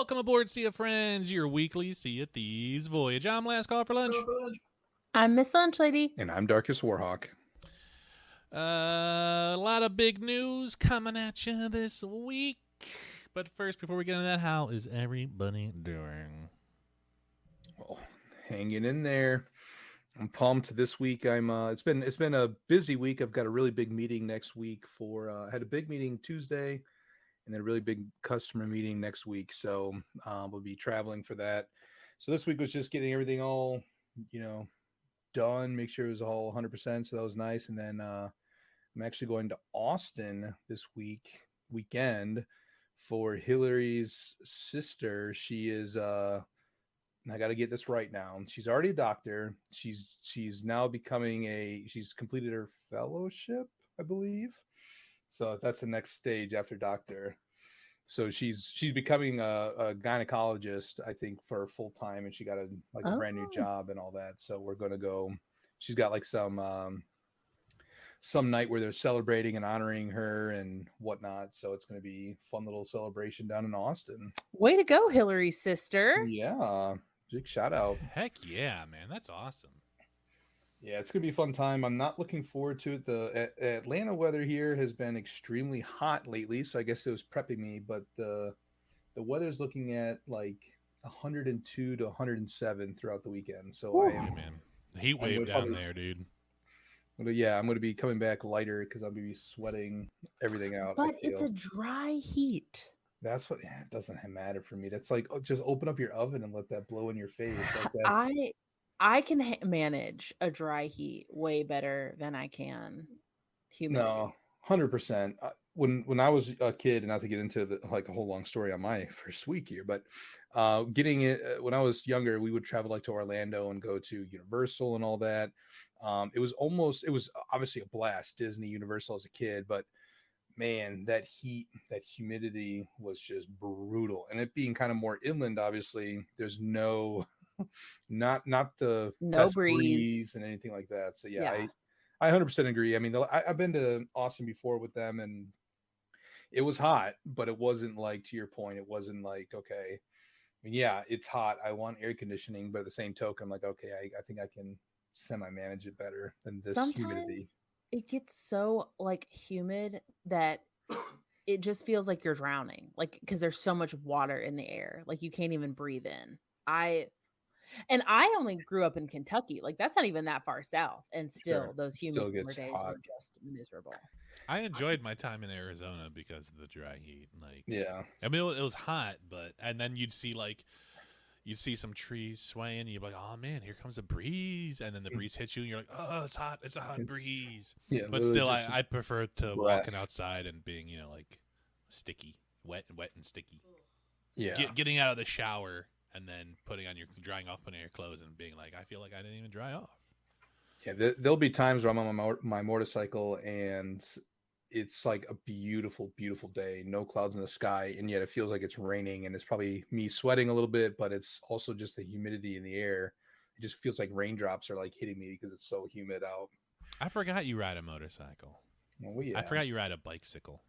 Welcome aboard, Sea of Friends, your weekly Sea of Thieves voyage. I'm Last Call for Lunch. I'm Miss Lunch Lady. And I'm Darkest Warhawk. A lot of big news coming at you this week. But first, before we get into that, how is everybody doing? Well, hanging in there. I'm pumped this week. It's been a busy week. I've got a really big meeting next week I had a big meeting Tuesday and then a really big customer meeting next week. So we'll be traveling for that. So this week was just getting everything all, done, make sure it was all 100%. So that was nice. And then I'm actually going to Austin this weekend for Hillary's sister. She is I got to get this right now. She's already a doctor. She's now she's completed her fellowship, I believe. So that's the next stage after doctor. So she's becoming a gynecologist, I think, for full time, and she got a brand new job and all that. So we're going to go. She's got like some night where they're celebrating and honoring her and whatnot. So it's going to be a fun little celebration down in Austin. Way to go, Hillary's sister. Yeah. Big shout out. Heck yeah, man. That's awesome. Yeah, it's going to be a fun time. I'm not looking forward to it. The Atlanta weather here has been extremely hot lately, so I guess it was prepping me, but the weather's looking at like 102 to 107 throughout the weekend. So Hey, man. The heat wave down there, dude. Yeah, I'm going to be coming back lighter because I'm going to be sweating everything out. But it's a dry heat. That's what. Yeah, it doesn't matter for me. That's like, just open up your oven and let that blow in your face. Like I can manage a dry heat way better than I can humidity. No, 100%. When I was a kid, and not to get into a whole long story on my first week here, but getting it when I was younger, we would travel to Orlando and go to Universal and all that. It was obviously a blast, Disney, Universal as a kid, but man, that heat, that humidity was just brutal. And it being kind of more inland, obviously, there's not the best breeze and anything like that. So yeah. I 100% agree. I mean, I've been to Austin before with them, and it was hot, but it wasn't like, to your point, it wasn't like, okay, I mean, yeah, it's hot. I want air conditioning, but at the same token, I'm like, okay, I think I can semi-manage it better than this humidity. It gets so humid that it just feels like you're drowning, because there's so much water in the air, you can't even breathe in. I only grew up in Kentucky, that's not even that far south, and still those humid days were just miserable. I enjoyed my time in Arizona because of the dry heat. Yeah, I mean, it was hot, and then you'd see some trees swaying, and you'd be like, oh man, here comes a breeze, and then the breeze hits you, and you're like, oh, it's hot, it's a hot breeze. Yeah, but still, I prefer to walking outside and being, sticky, wet and sticky. Yeah, getting out of the shower and then putting on your clothes and being like, I feel like I didn't even dry off. Yeah, there'll be times where I'm on my motorcycle and it's like a beautiful, beautiful day, no clouds in the sky, and yet it feels like it's raining, and it's probably me sweating a little bit, but it's also just the humidity in the air. It just feels like raindrops are hitting me because it's so humid out. I forgot you ride a motorcycle. Oh, yeah. I forgot you ride a bicycle.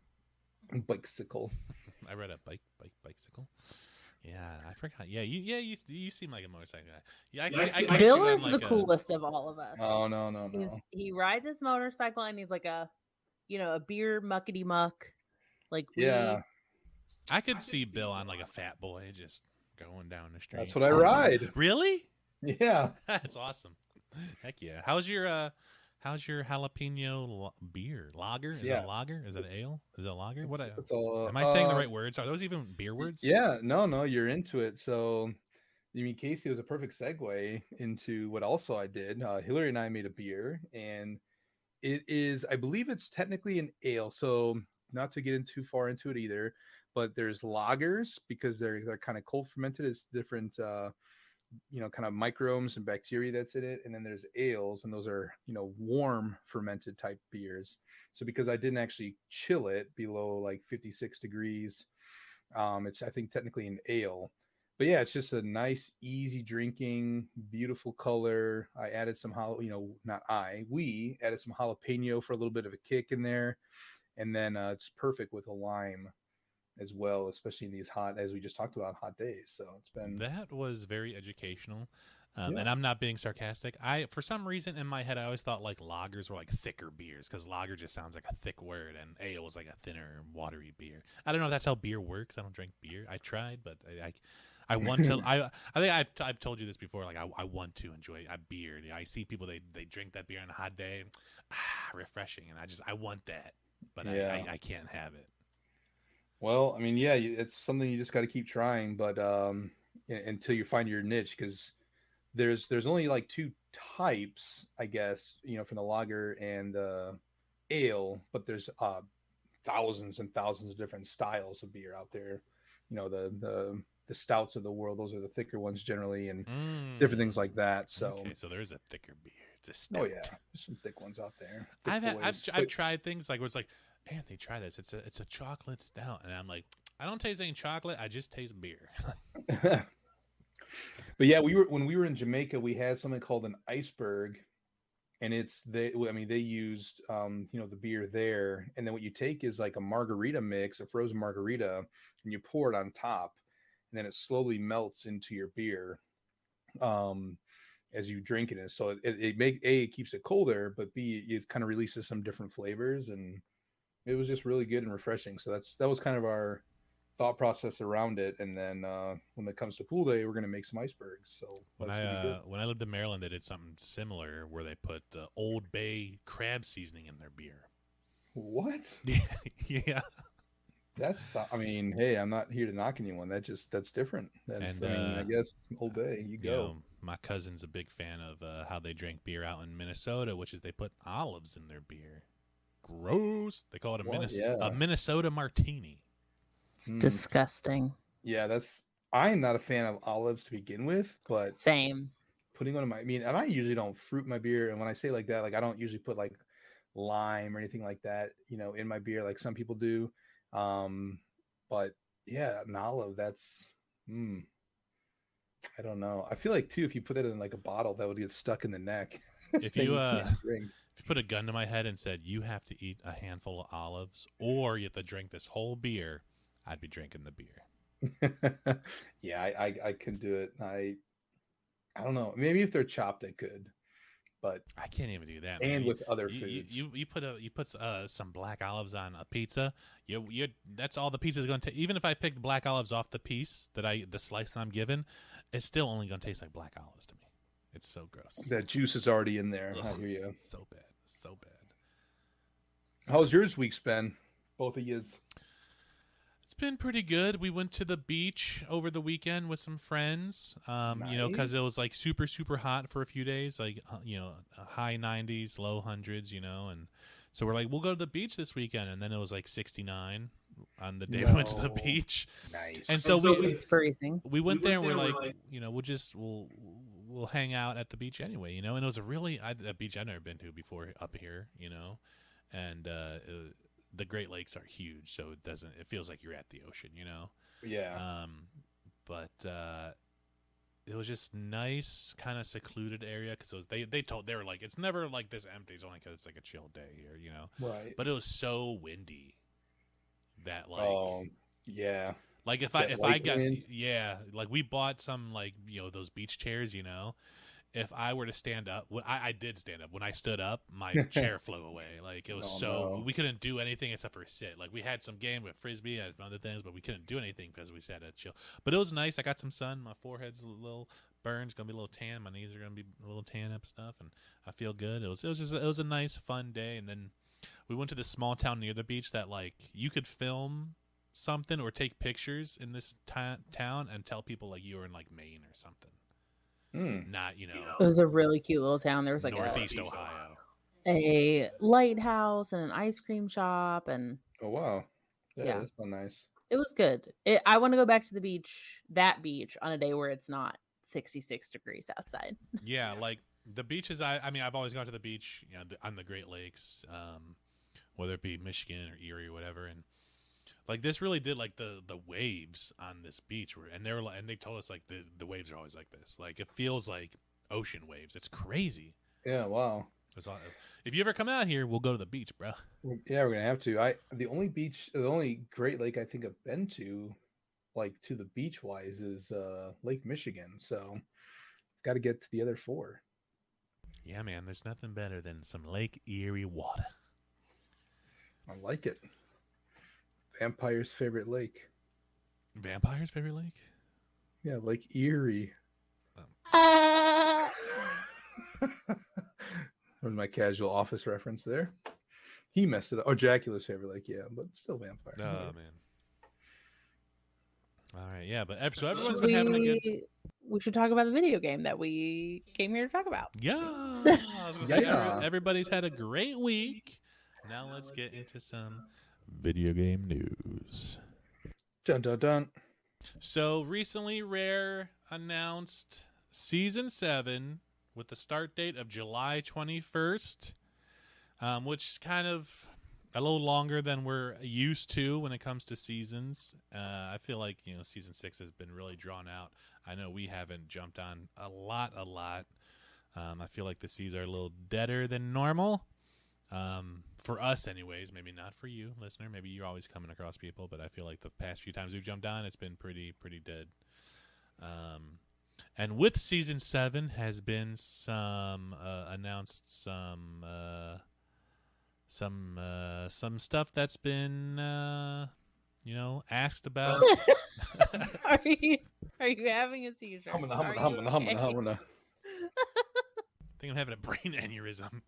Bicycle. I ride a bicycle. Yeah, I forgot. Yeah, you seem like a motorcycle guy. Yeah, Bill is the coolest of all of us. Oh no. He rides his motorcycle, and he's like a beer muckety muck. Yeah. I could see Bill on a fat boy just going down the street. That's what I ride. Really? Yeah. That's awesome. Heck yeah. How's your jalapeno beer? Lager? Is it a lager? Is it ale? Is it a lager? Am I saying the right words? Are those even beer words? Yeah, no, you're into it. So, Casey, was a perfect segue into what also I did. Hillary and I made a beer, and it is, I believe it's technically an ale. So not to get too far into it either, but there's lagers because they're kind of cold fermented. It's different, kind of microbes and bacteria that's in it. And then there's ales, and those are, warm fermented type beers. So because I didn't actually chill it below 56 degrees, it's, I think, technically an ale. But yeah, it's just a nice, easy drinking, beautiful color. I added some, we added some jalapeno for a little bit of a kick in there. And then it's perfect with a lime. as well, especially in these hot, as we just talked about, hot days. So it's been That was very educational. Yeah. And I'm not being sarcastic. For some reason in my head, I always thought like lagers were like thicker beers because lager just sounds like a thick word, and ale is like a thinner, watery beer. I don't know if that's how beer works. I don't drink beer. I tried, but I want to. I think I've told you this before. Like I want to enjoy a beer. I see people they drink that beer on a hot day, refreshing, and I want that, but I can't have it. Well, I mean, yeah, it's something you just got to keep trying, but until you find your niche, because there's only like two types, I guess, from the lager and the ale, but there's thousands and thousands of different styles of beer out there. The stouts of the world, those are the thicker ones generally, and different things like that. So okay, so there's a thicker beer. It's a stout. Oh yeah, there's some thick ones out there. I've tried things like where it's like, Anthony, try this. It's a chocolate stout, and I'm like, I don't taste any chocolate. I just taste beer. But yeah, when we were in Jamaica, we had something called an iceberg, and they used the beer there, and then what you take is like a margarita mix, a frozen margarita, and you pour it on top, and then it slowly melts into your beer as you drink it. And so it keeps it colder, but B, it kind of releases some different flavors, and it was just really good and refreshing. So that was kind of our thought process around it. And then when it comes to pool day, we're going to make some icebergs. So when I lived in Maryland, they did something similar where they put Old Bay crab seasoning in their beer. What? Yeah. I mean, hey, I'm not here to knock anyone. That's different. I guess Old Bay, you go. My cousin's a big fan of how they drink beer out in Minnesota, which is they put olives in their beer. Gross. They call it a Minnesota martini. It's disgusting. Yeah, I'm not a fan of olives to begin with, but same. Putting one in and I usually don't fruit my beer. And when I say like that, like I don't usually put like lime or anything like that, in my beer, like some people do. But yeah, an olive, that's I don't know. I feel like too, if you put it in like a bottle, that would get stuck in the neck. If you put a gun to my head and said you have to eat a handful of olives or you have to drink this whole beer, I'd be drinking the beer. Yeah, I can do it. I don't know. Maybe if they're chopped, I could, but I can't even do that. And with other foods, you put some black olives on a pizza. You that's all the pizza's going to take. Even if I pick the black olives off the piece the slice I'm given, it's still only going to taste like black olives to me. It's so gross. That juice is already in there. Ugh, I hear you. So bad. How's yours week's been? Both of yous. It's been pretty good. We went to the beach over the weekend with some friends. Nice. Because it was like super, super hot for a few days, like high 90s, low hundreds, and so we're like, we'll go to the beach this weekend, and then it was like 69 on the day we went to the beach. Nice. And so it was freezing. We went there and we're like, we'll hang out at the beach anyway, and it was a beach I've never been to before up here, and the Great Lakes are huge, so it feels like you're at the ocean, Yeah. But it was just nice, kind of secluded area because they were like, it's never like this empty. It's only because it's like a chill day here, Right. But it was so windy that yeah. Like if I got wind. Yeah, like we bought some like those beach chairs, If I were to stand up, I did stand up. When I stood up, my chair flew away. Like it was we couldn't do anything except for sit. Like we had some game with frisbee and other things, but we couldn't do anything because we sat at chill. But it was nice. I got some sun. My forehead's a little burned. It's gonna be a little tan. My knees are gonna be a little tan up stuff, and I feel good. It was a nice fun day. And then we went to this small town near the beach that like you could film something or take pictures in this town and tell people like you were in like Maine or something. Not it was a really cute little town. There was like Northeast Ohio, a lighthouse and an ice cream shop, and oh wow, yeah. That's so nice. It was good. I want to go back to that beach on a day where it's not 66 degrees outside. Yeah, like the beaches. I've always gone to the beach, on the Great Lakes, whether it be Michigan or Erie or whatever, and like this really did like the waves on this beach and they told us like the waves are always like this. Like it feels like ocean waves. It's crazy. Yeah, wow. If you ever come out here, we'll go to the beach, bro. Yeah, we're gonna have to. The only Great Lake I think I've been to, like to the beach wise, is Lake Michigan. So, got to get to the other 4. Yeah, man. There's nothing better than some Lake Erie water. I like it. Vampire's favorite lake. Vampire's favorite lake? Yeah, Lake Erie. Was my casual office reference there. He messed it up. Oh, Dracula's favorite lake, yeah, but still vampire. Oh, man. All right, yeah, but so everyone's been having a good... We should talk about the video game that we came here to talk about. Yeah. I was going to say, everybody's had a great week. Now let's get into some video game news. Dun, dun, dun. So recently, Rare announced Season 7 with the start date of July 21st, which is kind of a little longer than we're used to when it comes to seasons. I feel like, Season 6 has been really drawn out. I know we haven't jumped on a lot. I feel like the seas are a little deader than normal. For us anyways, maybe not for you, listener. Maybe you're always coming across people, but I feel like the past few times we've jumped on, it's been pretty dead. And with Season 7 has been announced some stuff that's been asked about. Are you having a seizure? Humming. I think I'm having a brain aneurysm.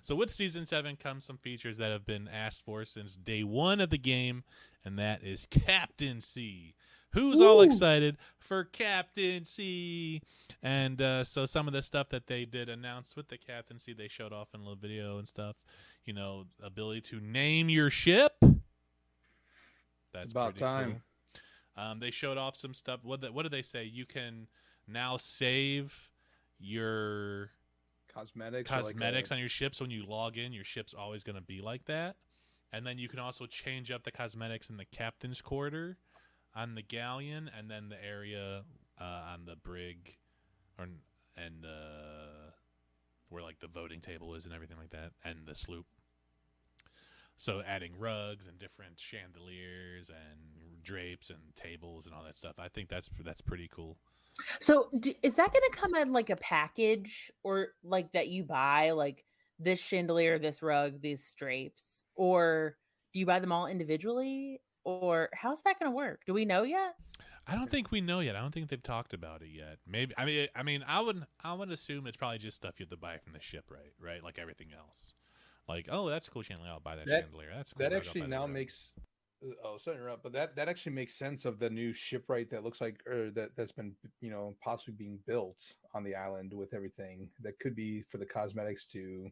So with Season 7 comes some features that have been asked for since day 1 of the game, and that is Captaincy. Who's all excited for Captaincy? And so some of the stuff that they did announce with the Captaincy, they showed off in a little video and stuff. Ability to name your ship. That's about time. Cool. They showed off some stuff. What did they say? You can now save your cosmetics on your ships. When you log in, your ship's always going to be like that. And then you can also change up the cosmetics in the captain's quarter on the galleon, and then the area on the brig, and where like the voting table is and everything like that, and the sloop. So adding rugs and different chandeliers and drapes and tables and all that stuff. I think that's pretty cool. So is that going to come in like a package, or like that you buy like this chandelier, this rug, these drapes, or do you buy them all individually, or how's that going to work? Do we know yet? I don't think we know yet. I don't think they've talked about it yet. Maybe. I mean, I would assume it's probably just stuff you have to buy from the ship, right? Like everything else. Like, oh, that's a cool chandelier. I'll buy that chandelier. That's cool. That actually now makes. Oh, sorry to interrupt, but that actually makes sense of the new shipwright that looks like, or that's been possibly being built on the island with everything that could be for the cosmetics to,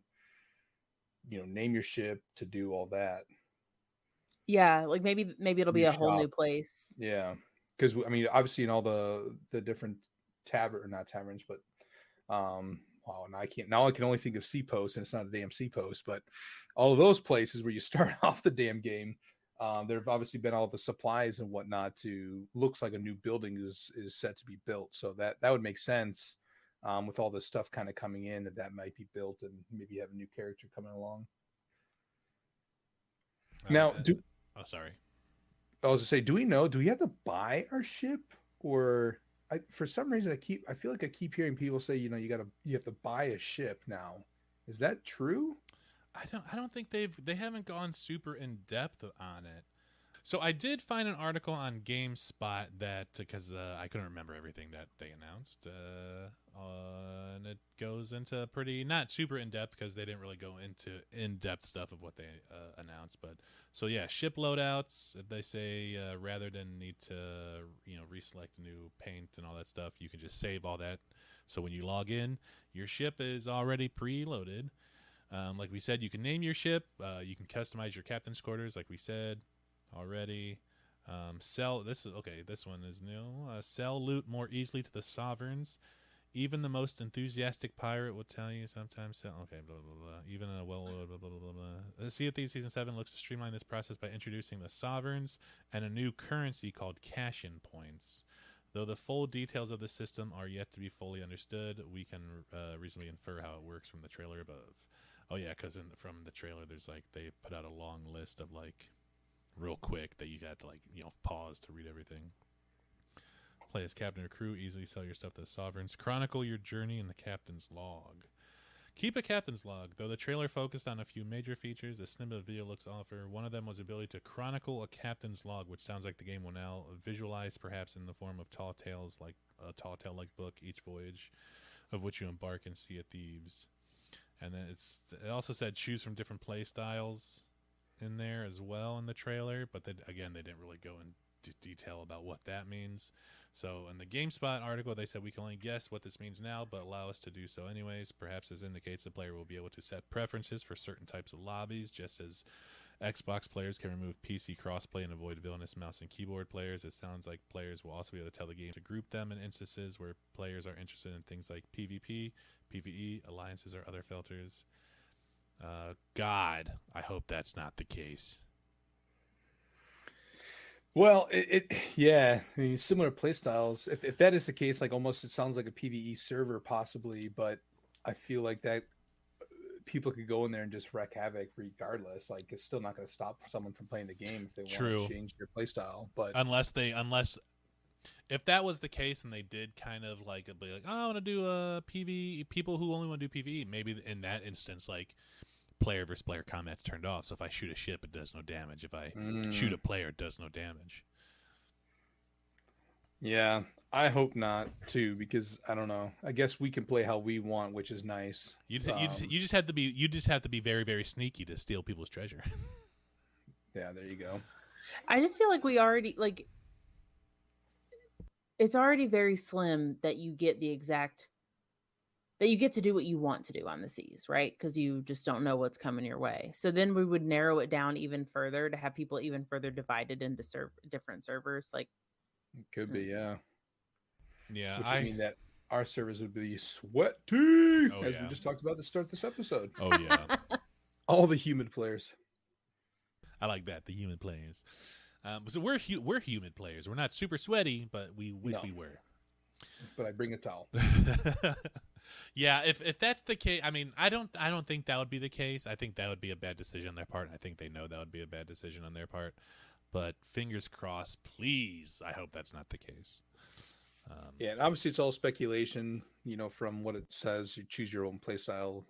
name your ship, to do all that. Yeah, like maybe it'll be a whole new place. Yeah, because obviously in all the different not taverns, but now I can only think of Sea Post, and it's not a damn Sea Post, but all of those places where you start off the damn game. There have obviously been all the supplies and whatnot looks like a new building is set to be built. So that would make sense with all this stuff kind of coming in that might be built and maybe have a new character coming along. Now, sorry. I was to say, do we have to buy our ship, or for some reason I feel like I keep hearing people say, you have to buy a ship now. Is that true? I don't think they haven't gone super in depth on it. So I did find an article on GameSpot that, because I couldn't remember everything that they announced, and it goes into pretty not super in depth because they didn't really go into in depth stuff of what they announced. But so yeah, ship loadouts. They say rather than need to reselect new paint and all that stuff, you can just save all that. So when you log in, your ship is already preloaded. Like we said, you can name your ship. You can customize your captain's quarters, like we said already. Sell. This one is new. Sell loot more easily to the sovereigns. Even the most enthusiastic pirate will tell you sometimes sell. Okay, blah blah blah. Even a blah blah blah blah blah. Sea of Thieves Season 7 looks to streamline this process by introducing the sovereigns and a new currency called cash-in points. Though the full details of the system are yet to be fully understood, we can reasonably infer how it works from the trailer above. Oh yeah, because from the trailer, there's like they put out a long list of like real quick that you had to like pause to read everything. Play as captain or crew. Easily sell your stuff to the sovereigns. Chronicle your journey in the captain's log. Keep a captain's log. Though the trailer focused on a few major features, a snippet of video looks offer. One of them was the ability to chronicle a captain's log, which sounds like the game will now visualize, perhaps in the form of tall tales, like a tall tale-like book, each voyage of which you embark in Sea of Thieves. And then it also said choose from different play styles in there as well in the trailer, but they didn't really go into detail about what that means. So in the GameSpot article, they said we can only guess what this means now, but allow us to do so anyways. Perhaps this indicates the player will be able to set preferences for certain types of lobbies, just as Xbox players can remove PC crossplay and avoid villainous mouse and keyboard players. It sounds like players will also be able to tell the game to group them in instances where players are interested in things like PvP, PvE, alliances, or other filters. God, I hope that's not the case. Well, yeah, I mean, similar play styles. If that is the case, like almost it sounds like a PvE server possibly, but I feel like that people could go in there and just wreak havoc regardless. Like it's still not going to stop someone from playing the game if they want to change their play style. But unless if that was the case and they did kind of like be like, oh, I want to do a PvE, people who only want to do PvE, maybe in that instance, like player versus player combat's turned off. So if I shoot a ship, it does no damage. If I shoot a player, it does no damage. Yeah, I hope not too, because I don't know. I guess we can play how we want, which is nice. You just have to be very, very sneaky to steal people's treasure. Yeah, there you go. I just feel like we already like it's already very slim that you get to do what you want to do on the seas, right? Because you just don't know what's coming your way. So then we would narrow it down even further to have people even further divided into different servers. Like, it could be, yeah. Yeah, which would mean that our servers would be sweaty, as we just talked about at the start of this episode. Oh yeah, all the human players. I like that, the human players. So we're human players. We're not super sweaty, but we wish we were. But I bring a towel. Yeah, if that's the case, I mean, I don't think that would be the case. I think that would be a bad decision on their part. I think they know that would be a bad decision on their part. But fingers crossed, please. I hope that's not the case. Yeah, and obviously it's all speculation. From what it says, you choose your own playstyle,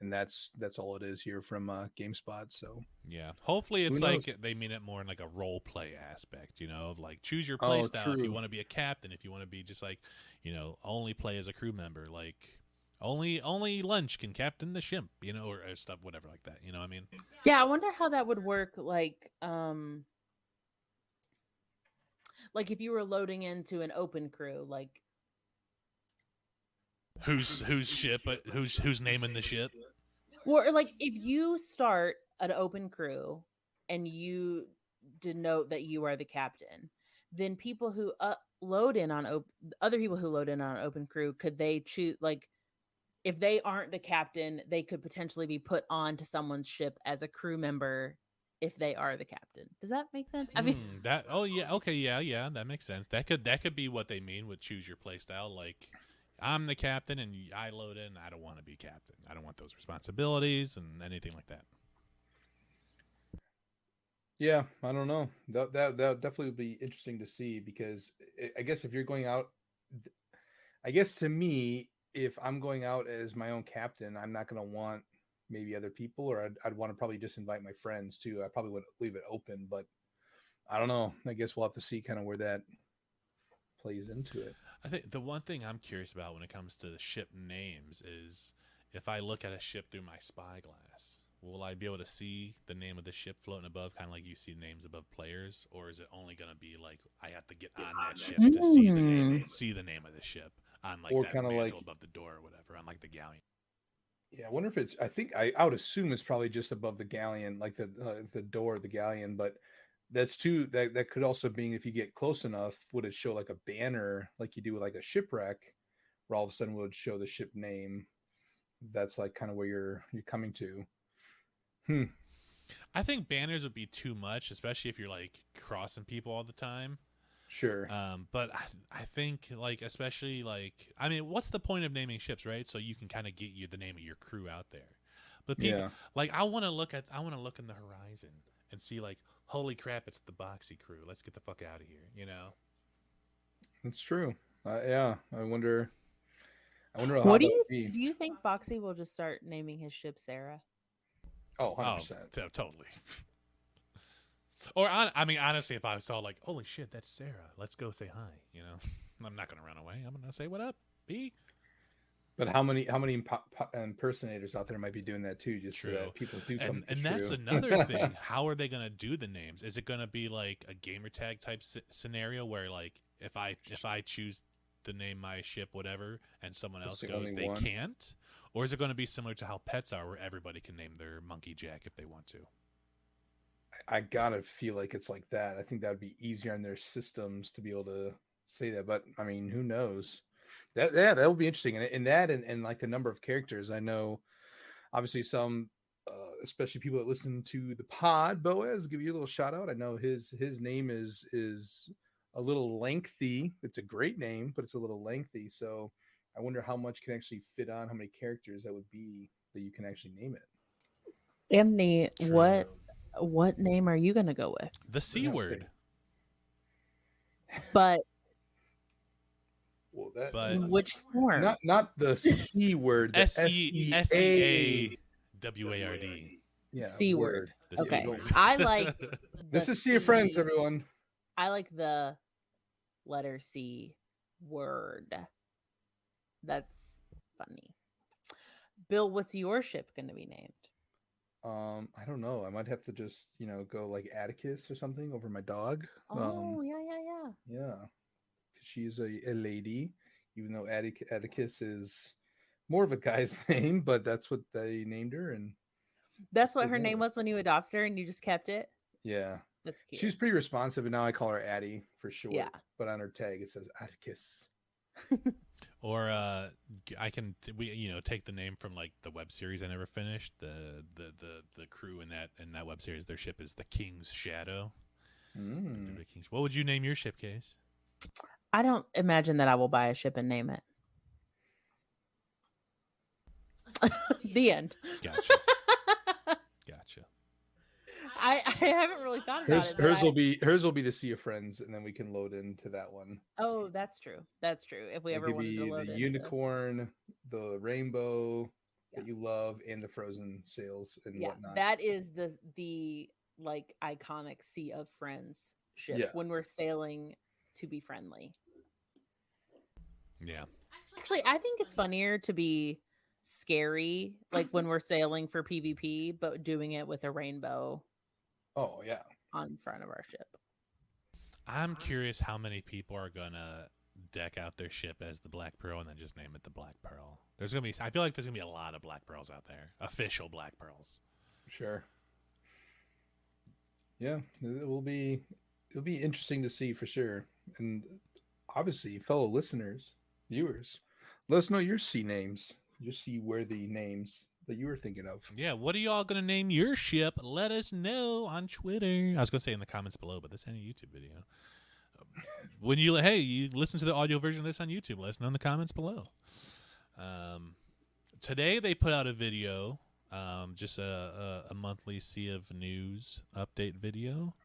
and that's all it is here from GameSpot. So yeah, hopefully it's like they mean it more in like a role play aspect. Of like choose your playstyle if you want to be a captain, if you want to be just like only play as a crew member, like only lunch can captain the ship, or stuff, whatever like that. You know what I mean? Yeah, I wonder how that would work. Like if you were loading into an open crew, like whose ship, who's naming the ship, or like if you start an open crew and you denote that you are the captain, then people who load in on other people who load in on an open crew, could they choose, like if they aren't the captain, they could potentially be put onto someone's ship as a crew member if they are the captain. Does that make sense? I mean, that. Oh yeah, okay, yeah, that makes sense. That could be what they mean with choose your playstyle. Like, I'm the captain and I load in. I don't want to be captain. I don't want those responsibilities and anything like that. Yeah, I don't know. That definitely would be interesting to see, because I guess if you're going out, I guess to me, if I'm going out as my own captain, I'm not going to want maybe other people, or I'd want to probably just invite my friends too. I probably would leave it open, but I don't know. I guess we'll have to see kind of where that plays into it. I think the one thing I'm curious about when it comes to the ship names is if I look at a ship through my spyglass, will I be able to see the name of the ship floating above, kind of like you see names above players, or is it only going to be like I have to get on that ship to see the name of the ship on like that mantle above the door or whatever, on like the galleon? Yeah, I wonder if it's. I think I would assume it's probably just above the galleon, like the door of the galleon. But that's too. That could also be, if you get close enough, would it show like a banner, like you do with like a shipwreck, where all of a sudden would show the ship name? That's like kind of where you're coming to. I think banners would be too much, especially if you're like crossing people all the time. Sure. But I think like, especially like, I mean, what's the point of naming ships, right? So you can kind of get the name of your crew out there. But people like I want to look in the horizon and see like, holy crap, it's the Boxy crew. Let's get the fuck out of here. You know. It's true. Yeah, I wonder how What that would be. do you think Boxy will just start naming his ship Sarah? Oh, 100%. Totally. Or I mean, honestly, if I saw like, holy shit, that's Sarah. Let's go say hi. You know, I'm not gonna run away. I'm gonna say, what up, B? But how many impersonators out there might be doing that too? Just so that people do come. And that's another thing. How are they gonna do the names? Is it gonna be like a gamer tag type scenario where like if I choose to name my ship whatever and someone else goes they can't, or is it going to be similar to how pets are where everybody can name their monkey Jack if they want to? I gotta feel like it's like that. I think that would be easier on their systems to be able to say that, but I mean, who knows? That would be interesting. And like the number of characters, I know obviously some especially people that listen to the pod. Boaz, give you a little shout out. I know his name is a little lengthy. It's a great name, but it's a little lengthy. So I wonder how much can actually fit on, how many characters that would be that you can actually name it. Anthony, what name are you going to go with? The C word. But which form? Not the C word. The SEAWARD. Yeah, C word. Okay. C-word. I like this is Sea of Friends, everyone. I like the letter C word. That's funny. Bill, what's your ship going to be named? I don't know. I might have to just, go like Atticus or something over my dog. Oh, yeah. Yeah. She's a lady, even though Atticus is more of a guy's name, but that's what they named her. And that's what her name was when you adopted her and you just kept it? Yeah. That's cute. She's pretty responsive, and now I call her Addie for short. Yeah. But on her tag, it says Atticus. Or I can take the name from like the web series I never finished. The crew in that web series, their ship is the King's Shadow. What would you name your ship, Case? I don't imagine that I will buy a ship and name it. The end. Gotcha. I haven't really thought about it. Hers will be the Sea of Friends, and then we can load into that one. Oh, that's true. If we ever wanted to load the unicorn, the rainbow that you love, and the frozen sails and whatnot. That is the like iconic Sea of Friends ship when we're sailing to be friendly. Yeah. Actually, I think it's funnier to be scary, like when we're sailing for PvP, but doing it with a rainbow. Oh, yeah. On front of our ship. I'm curious how many people are gonna deck out their ship as the Black Pearl and then just name it the Black Pearl. I feel like there's gonna be a lot of Black Pearls out there. Official Black Pearls. Sure. Yeah, it'll be interesting to see for sure. And obviously, fellow listeners, viewers, let us know your sea names, your sea-worthy names that you were thinking of. Yeah, what are y'all going to name your ship? Let us know on Twitter. I was going to say in the comments below, but this ain't a YouTube video. When you listen to the audio version of this on YouTube, let us know in the comments below. Today they put out a video, just a monthly Sea of News update video.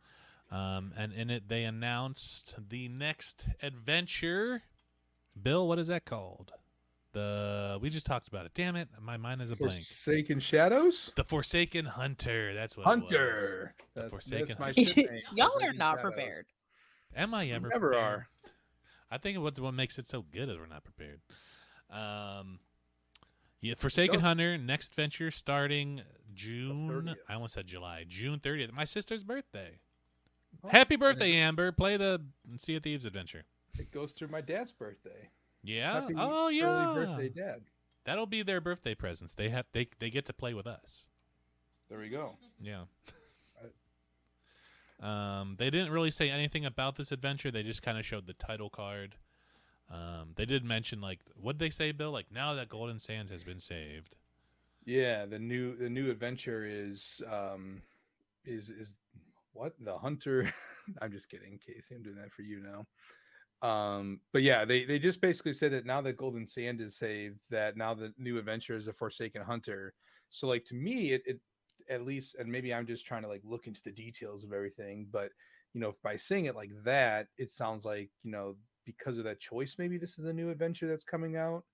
And in it, they announced the next adventure. Bill, what is that called? We just talked about it. Damn it, my mind is a blank. Forsaken Shadows? The Forsaken Hunter. That's what Hunter. It was. The Forsaken Hunter. Y'all are not prepared. Am I ever never prepared? Are. I think what makes it so good is we're not prepared. Forsaken Hunter, next adventure starting June. I almost said July. June 30th. My sister's birthday. Oh, happy birthday, Amber. Play the Sea of Thieves adventure. It goes through my dad's birthday. Yeah. Happy early birthday, Dad. That'll be their birthday presents. They get to play with us. There we go. Yeah. They didn't really say anything about this adventure. They just kind of showed the title card. They did mention what did they say, Bill? Now that Golden Sands has been saved. Yeah, the new adventure is what? The Hunter. I'm just kidding, Casey. I'm doing that for you now. But yeah, they just basically said that now that Golden Sand is saved, that now the new adventure is a Forsaken Hunter. So like to me, it at least, and maybe I'm just trying to like look into the details of everything, but if by saying it like that, it sounds like because of that choice, maybe this is a new adventure that's coming out.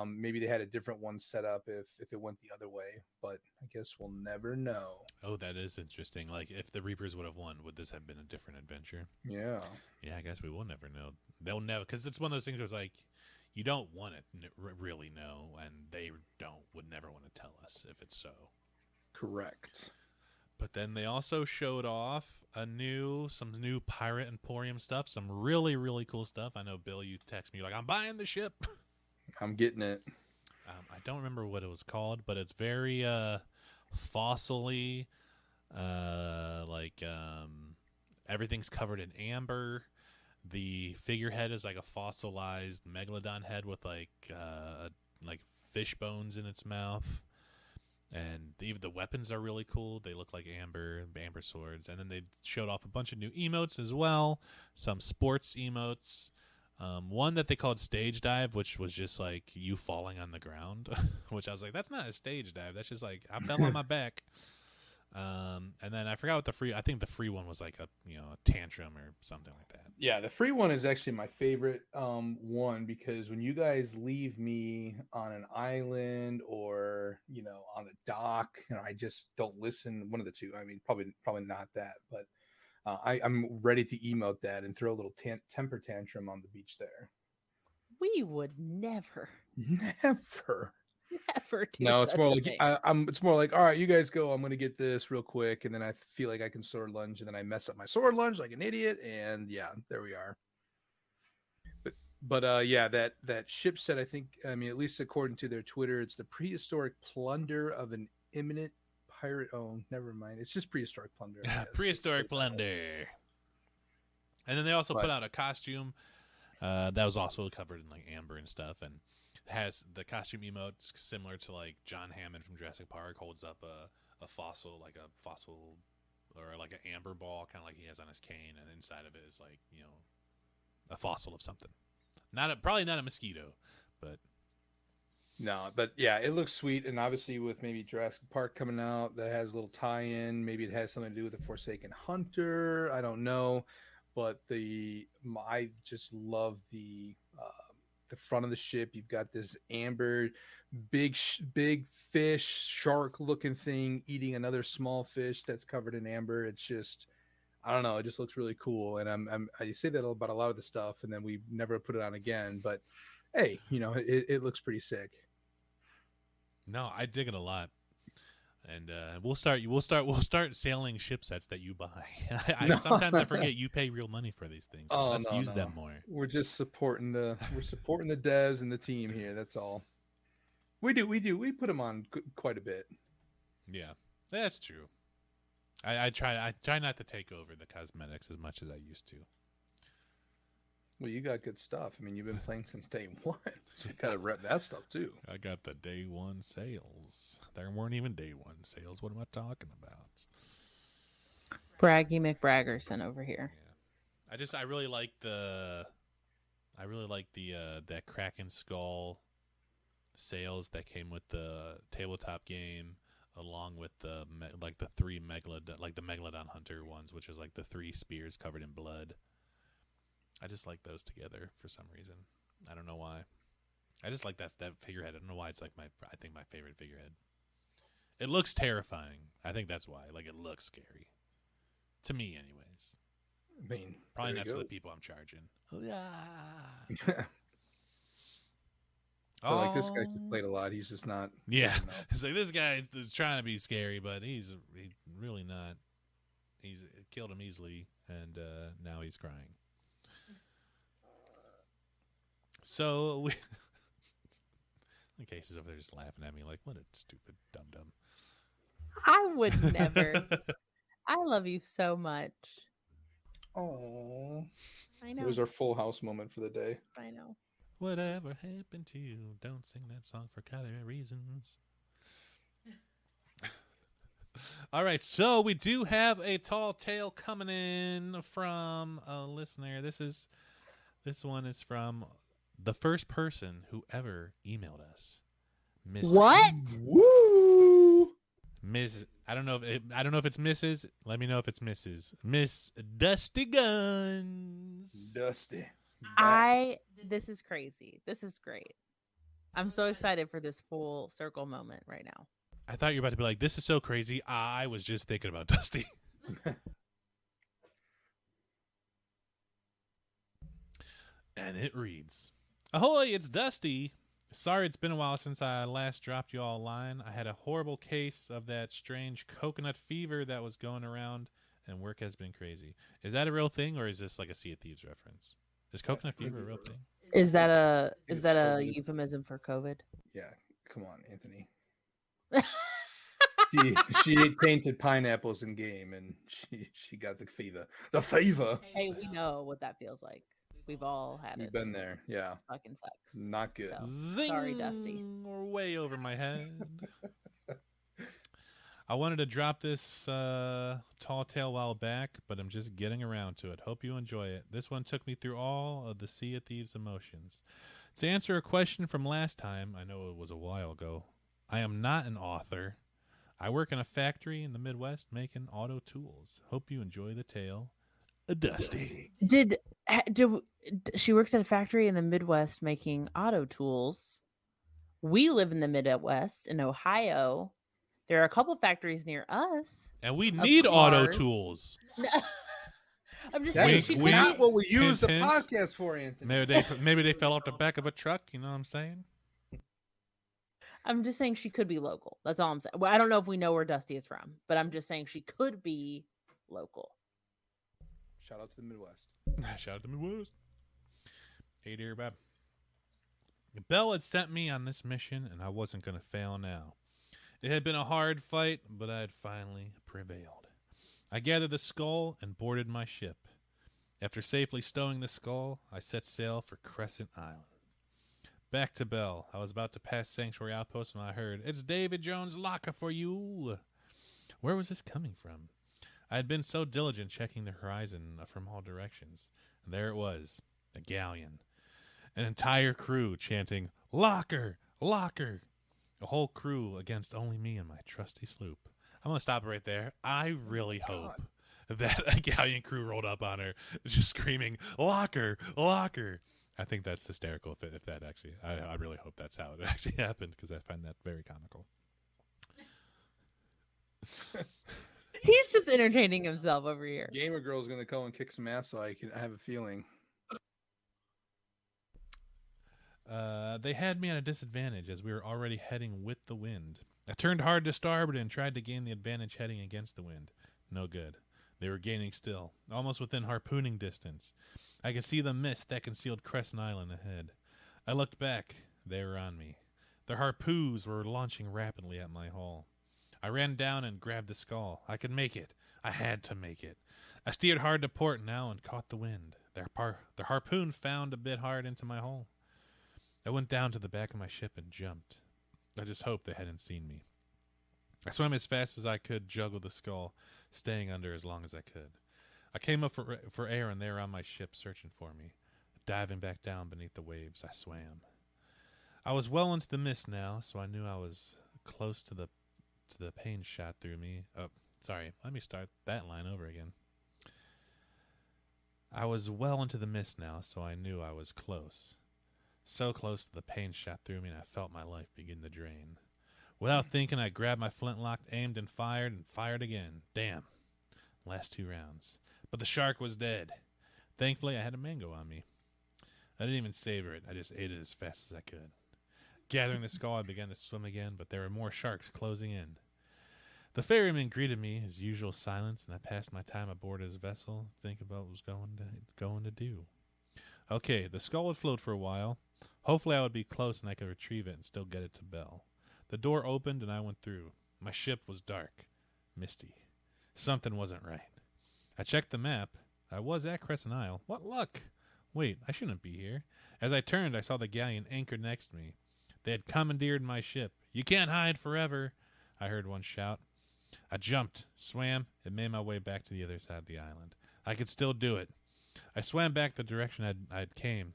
Maybe they had a different one set up if it went the other way, but I guess we'll never know. Oh, that is interesting. Like, if the Reapers would have won, would this have been a different adventure? Yeah. Yeah, I guess we will never know. They'll never, because it's one of those things where it's like, you don't want to really know, and they would never want to tell us if it's so. Correct. But then they also showed off some new Pirate Emporium stuff, some really, really cool stuff. I know, Bill, you text me like, I'm buying the ship. I'm getting it. I don't remember what it was called, but it's very fossil-y. Everything's covered in amber. The figurehead is like a fossilized megalodon head with like fish bones in its mouth. And even the weapons are really cool. They look like amber swords. And then they showed off a bunch of new emotes as well. Some sports emotes. One that they called stage dive, which was just like you falling on the ground, which I was like, that's not a stage dive. That's just like I fell on my back. And then I forgot what I think the free one was like a tantrum or something like that. Yeah, the free one is actually my favorite one, because when you guys leave me on an island or on the dock, I just don't listen. One of the two. I mean, probably not that, but I'm ready to emote that and throw a little temper tantrum on the beach there. We would never do no, it's more like thing. it's more like, all right, you guys go, I'm gonna get this real quick, and then I feel like I can sword lunge, and then I mess up my sword lunge like an idiot, and yeah, there we are. But yeah, that ship set, I think, I mean, at least according to their Twitter, it's the prehistoric plunder of an imminent pirate. Oh, never mind, it's just prehistoric plunder. Prehistoric plunder. And then they also put out a costume that was also covered in like amber and stuff, and has the costume emotes similar to like John Hammond from Jurassic Park holds up a fossil, like a fossil or like an amber ball, kind of like he has on his cane, and inside of it is like a fossil of something. Probably not a mosquito, but no, but yeah, it looks sweet. And obviously with maybe Jurassic Park coming out, that has a little tie-in. Maybe it has something to do with the Forsaken Hunter. I don't know, but I just love the front of the ship. You've got this amber, big fish, shark looking thing eating another small fish that's covered in amber. It's just, I don't know. It just looks really cool. And I say that about a lot of the stuff, and then we never put it on again. But hey, it looks pretty sick. No, I dig it a lot. And we'll start sailing ship sets that you buy. Sometimes I forget you pay real money for these things. So let's use them more. We're just supporting the devs and the team here. That's all. We do. We put them on quite a bit. Yeah, that's true. I try not to take over the cosmetics as much as I used to. Well, you got good stuff. I mean, you've been playing since day one, so you gotta rep that stuff too. I got the day one sales. There weren't even day one sales. What am I talking about? Braggy McBraggerson over here. Yeah, I really like the that Kraken Skull sales that came with the tabletop game, along with the three Megalodon, like the Megalodon Hunter ones, which is like the 3 spears covered in blood. I just like those together for some reason. I don't know why. I just like that figurehead. I don't know why it's like I think my favorite figurehead. It looks terrifying. I think that's why. Like, it looks scary. To me, anyways. I mean, probably not to the people I'm charging. But like, this guy played a lot. He's just not. Yeah. It's like, this guy is trying to be scary, but he's really not. He's killed him easily, and now he's crying. So Casey's over there just laughing at me like, what a stupid dum-dum. I would never. I love you so much. Oh, I know. It was our full house moment for the day. I know. Whatever happened to you? Don't sing that song for copyright reasons. All right, so we do have a tall tale coming in from a listener. This one is from the first person who ever emailed us. What? Woo! Miss. I don't know if it's Mrs. Let me know if it's Mrs. Miss Dusty Guns. Dusty. This is crazy. This is great. I'm so excited for this full circle moment right now. I thought you were about to be like, this is so crazy. I was just thinking about Dusty. And it reads, "Ahoy, it's Dusty. Sorry it's been a while since I last dropped you all a line. I had a horrible case of that strange coconut fever that was going around, and work has been crazy." Is that a real thing, or is this like a Sea of Thieves reference? Is coconut fever a real thing? Is that a euphemism for COVID? Yeah, come on, Anthony. she tainted pineapples in game, and she got the fever. The fever. Hey, we know what that feels like. We've all had it. We've been there. Yeah. Fucking sucks. Not good. So, Zing! sorry, Dusty. We're way over my head. I wanted to drop this tall tale a while back, but I'm just getting around to it. Hope you enjoy it. This one took me through all of the Sea of Thieves emotions. To answer a question from last time, I know it was a while ago, I am not an author. I work in a factory in the Midwest making auto tools. Hope you enjoy the tale. Dusty. Did she works at a factory in the Midwest making auto tools? We live in the Midwest in Ohio. There are a couple factories near us, and we need auto tools. I'm just saying, she not what we use the podcast for, Anthony. Maybe they fell off the back of a truck. You know what I'm saying? I'm just saying she could be local. That's all I'm saying. Well, I don't know if we know where Dusty is from, but I'm just saying she could be local. Shout out to the Midwest. Shout out to the Midwest. Hey, dear Bob. Bell had sent me on this mission, and I wasn't going to fail now. It had been a hard fight, but I had finally prevailed. I gathered the skull and boarded my ship. After safely stowing the skull, I set sail for Crescent Island. Back to Bell. I was about to pass Sanctuary Outpost when I heard, "It's David Jones' locker for you." Where was this coming from? I had been so diligent checking the horizon from all directions. And there it was, a galleon. An entire crew chanting, "Locker! Locker!" A whole crew against only me and my trusty sloop. I'm going to stop right there. I really hope that a galleon crew rolled up on her just screaming, "Locker! Locker!" I think that's hysterical if that actually, I really hope that's how it actually happened, because I find that very comical. He's just entertaining himself over here. Gamer Girl's going to go and kick some ass, so I have a feeling. They had me at a disadvantage as we were already heading with the wind. I turned hard to starboard and tried to gain the advantage heading against the wind. No good. They were gaining still, almost within harpooning distance. I could see the mist that concealed Crescent Island ahead. I looked back. They were on me. Their harpoons were launching rapidly at my hull. I ran down and grabbed the skull. I could make it. I had to make it. I steered hard to port now and caught the wind. Their harpoon found a bit hard into my hull. I went down to the back of my ship and jumped. I just hoped they hadn't seen me. I swam as fast as I could, juggle the skull, staying under as long as I could. I came up for air, and they were on my ship searching for me. Diving back down beneath the waves, I swam. I was well into the mist now, so I knew I was close to the pain shot through me. Oh, sorry, let me start that line over again. I was well into the mist now, so I knew I was close. So close to the pain shot through me, and I felt my life begin to drain. Without thinking, I grabbed my flintlock, aimed and fired again. Damn. Last 2 rounds. But the shark was dead. Thankfully, I had a mango on me. I didn't even savor it. I just ate it as fast as I could. Gathering the skull, I began to swim again, but there were more sharks closing in. The ferryman greeted me, his usual silence, and I passed my time aboard his vessel, thinking about what was going to do. Okay, the skull would float for a while. Hopefully I would be close and I could retrieve it and still get it to Bell. The door opened and I went through. My ship was dark, misty. Something wasn't right. I checked the map. I was at Crescent Isle. What luck! Wait, I shouldn't be here. As I turned, I saw the galleon anchored next to me. They had commandeered my ship. "You can't hide forever," I heard one shout. I jumped, swam, and made my way back to the other side of the island. I could still do it. I swam back the direction I'd came.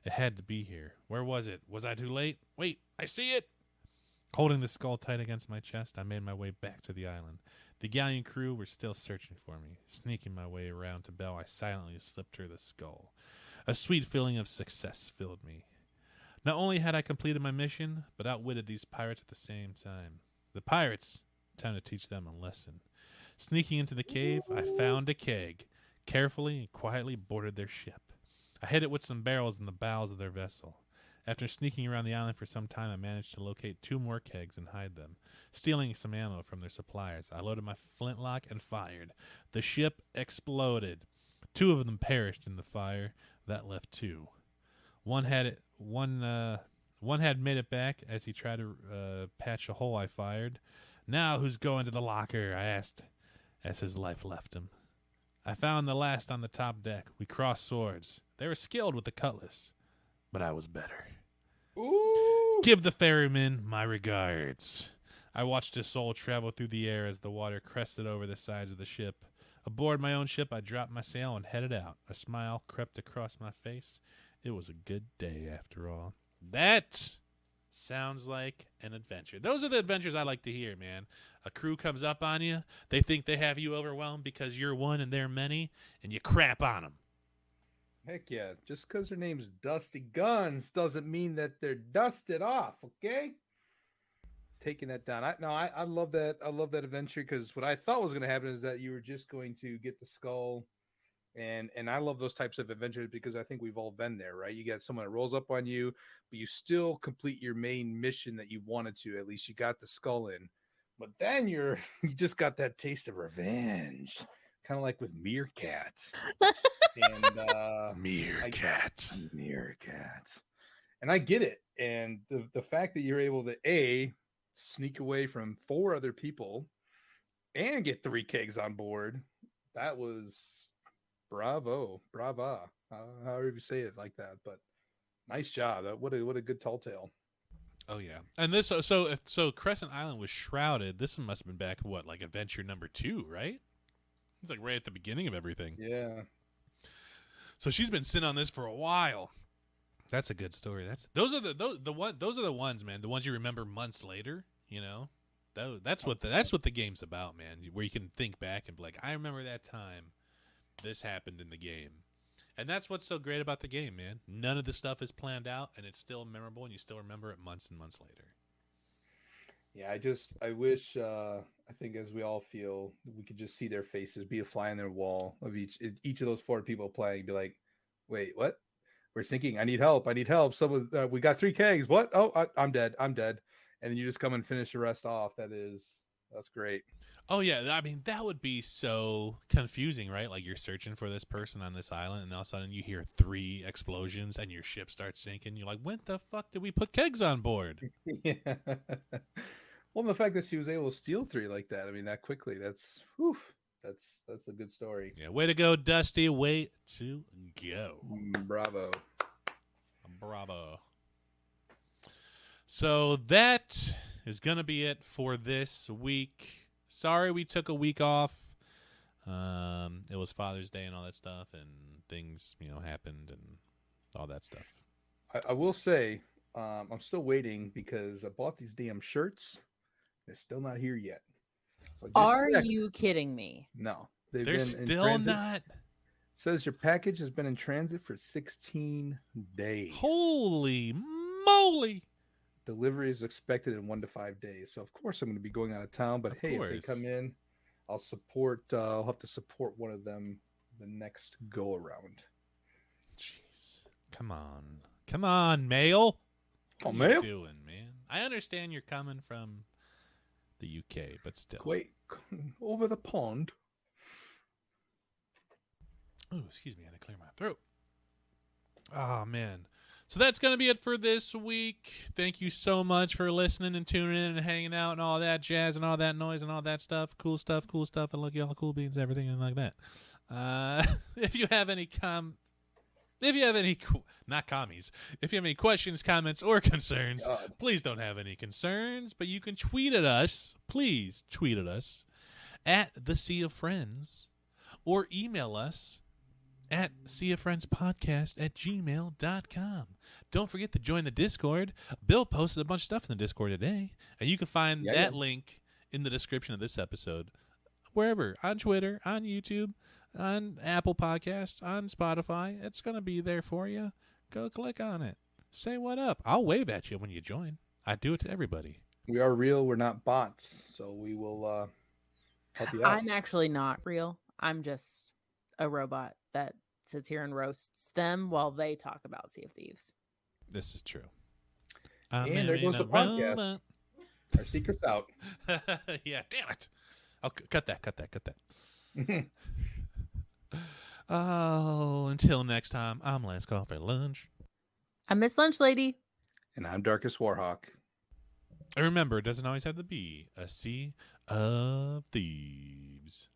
It had to be here. Where was it? Was I too late? Wait, I see it! Holding the skull tight against my chest, I made my way back to the island. The galleon crew were still searching for me. Sneaking my way around to Belle, I silently slipped her the skull. A sweet feeling of success filled me. Not only had I completed my mission, but outwitted these pirates at the same time. The pirates, time to teach them a lesson. Sneaking into the cave, I found a keg. Carefully and quietly boarded their ship. I hid it with some barrels in the bows of their vessel. After sneaking around the island for some time, I managed to locate 2 more kegs and hide them. Stealing some ammo from their suppliers, I loaded my flintlock and fired. The ship exploded. 2 of them perished in the fire. That left 2. One had made it back as he tried to patch a hole I fired. Now who's going to the locker? I asked as his life left him. I found the last on the top deck. We crossed swords. They were skilled with the cutlass, but I was better. Ooh. Give the ferryman my regards. I watched his soul travel through the air as the water crested over the sides of the ship. Aboard my own ship, I dropped my sail and headed out. A smile crept across my face. It was a good day after all. That sounds like an adventure. Those are the adventures I like to hear, man. A crew comes up on you. They think they have you overwhelmed because you're one and they're many, and you crap on them. Heck yeah. Just because their name's Dusty Guns doesn't mean that they're dusted off, okay? Taking that down. I love that. I love that adventure because what I thought was going to happen is that you were just going to get the skull. And I love those types of adventures because I think we've all been there, right? You got someone that rolls up on you, but you still complete your main mission that you wanted to. At least you got the skull in. But then you just got that taste of revenge. Kind of like with Meerkat. And Meerkat. And I get it. And the fact that you're able to sneak away from 4 other people and get 3 kegs on board, that was bravo, brava. However you say it like that, but nice job. What a good tall tale. Oh yeah, and this so Crescent Island was shrouded. This one must have been back like adventure number 2, right? It's like right at the beginning of everything. Yeah. So she's been sitting on this for a while. That's a good story. Those are the ones, man. The ones you remember months later. You know, that's what the game's about, man. Where you can think back and be like, I remember that time this happened in the game. And that's what's so great about the game, man. None of the stuff is planned out, and it's still memorable, and you still remember it months and months later. Yeah, I wish, I think as we all feel, we could just see their faces, be a fly on their wall of each of those 4 people playing, be like, wait, what? We're sinking. I need help. Someone, we got 3 kegs. What? Oh, I'm dead. And then you just come and finish the rest off. That's great. Oh, yeah. I mean, that would be so confusing, right? Like you're searching for this person on this island, and all of a sudden you hear 3 explosions and your ship starts sinking. You're like, when the fuck did we put kegs on board? Yeah. Well, the fact that she was able to steal 3 like that, I mean, that quickly, that's a good story. Yeah, way to go, Dusty. Way to go. Bravo. So that is going to be it for this week. Sorry we took a week off. It was Father's Day and all that stuff, and things, happened and all that stuff. I will say, I'm still waiting because I bought these damn shirts. They're still not here yet. So are you kidding me? No. They're still not. It says your package has been in transit for 16 days. Holy moly. Delivery is expected in 1 to 5 days. So, of course, I'm going to be going out of town. But, hey, if they come in, I'll have to support one of them the next go-around. Jeez. Come on, mail. What are you doing, man? I understand you're coming from the UK, but still. Wait, over the pond. Oh, excuse me. I had to clear my throat. Oh, man. So that's going to be it for this week. Thank you so much for listening and tuning in and hanging out and all that jazz and all that noise and all that stuff. Cool stuff. I love y'all, cool beans, everything and like that. If you have any not commies. If you have any questions, comments, or concerns, please don't have any concerns, but you can tweet at us. Please tweet at us at the Sea of Friends, or email us at seafriendspodcast@gmail.com. Don't forget to join the Discord. Bill posted a bunch of stuff in the Discord today, and you can find that link in the description of this episode, wherever, on Twitter, on YouTube, on Apple Podcasts, on Spotify. It's going to be there for you. Go click on it. Say what up. I'll wave at you when you join. I do it to everybody. We are real. We're not bots, so we will help you out. I'm actually not real. I'm just a robot that sits here and roasts them while they talk about Sea of Thieves. This is true. And there goes the podcast. Our secret's out. Yeah, damn it. I'll cut that. Oh, until next time, I'm Last Call for Lunch. I'm Miss Lunch Lady. And I'm Darkest Warhawk. And remember, it doesn't always have to be a Sea of Thieves.